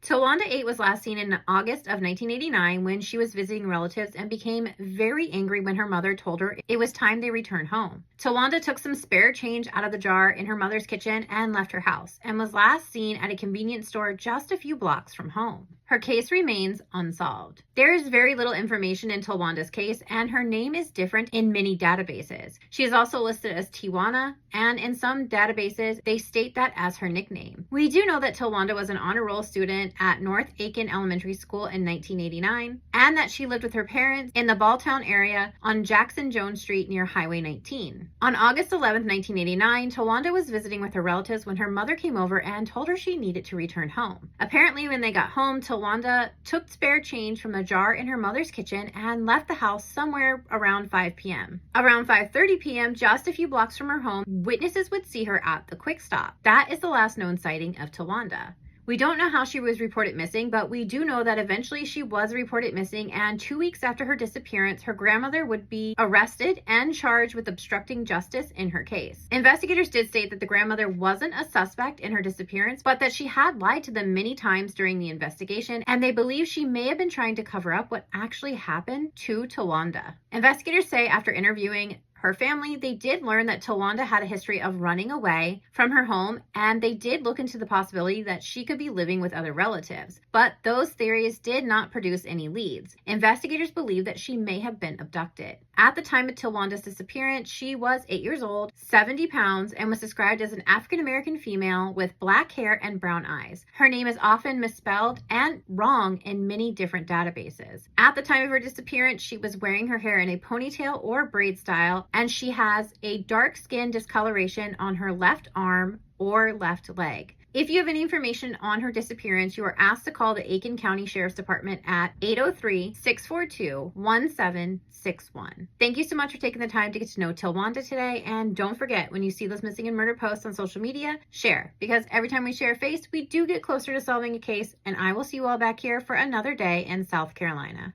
Tawanda 8 was last seen in August of 1989 when she was visiting relatives and became very angry when her mother told her it was time they return home. Tilwanda took some spare change out of the jar in her mother's kitchen and left her house, and was last seen at a convenience store just a few blocks from home. Her case remains unsolved. There is very little information in Tilwanda's case, and her name is different in many databases. She is also listed as Tiwana, and in some databases, they state that as her nickname. We do know that Tilwanda was an honor roll student at North Aiken Elementary School in 1989, and that she lived with her parents in the Balltown area on Jackson Jones Street near Highway 19. On August 11, 1989, Tilwanda was visiting with her relatives when her mother came over and told her she needed to return home. Apparently, when they got home, Tilwanda took spare change from a jar in her mother's kitchen and left the house somewhere around 5 p.m. Around 5:30 p.m., just a few blocks from her home, witnesses would see her at the Quick Stop. That is the last known sighting of Tilwanda. We don't know how she was reported missing, but we do know that eventually she was reported missing, and 2 weeks after her disappearance, her grandmother would be arrested and charged with obstructing justice in her case. Investigators did state that the grandmother wasn't a suspect in her disappearance, but that she had lied to them many times during the investigation, and they believe she may have been trying to cover up what actually happened to Tilwanda. Investigators say after interviewing her family, they did learn that Tilwanda had a history of running away from her home, and they did look into the possibility that she could be living with other relatives. But those theories did not produce any leads. Investigators believe that she may have been abducted. At the time of Tilwanda's disappearance, she was 8 years old, 70 pounds, and was described as an African-American female with black hair and brown eyes. Her name is often misspelled and wrong in many different databases. At the time of her disappearance, she was wearing her hair in a ponytail or braid style, and she has a dark skin discoloration on her left arm or left leg. If you have any information on her disappearance, you are asked to call the Aiken County Sheriff's Department at 803-642-1761. Thank you so much for taking the time to get to know Tilwanda today, and don't forget, when you see those missing and murder posts on social media, share, because every time we share a face, we do get closer to solving a case, and I will see you all back here for another day in South Carolina.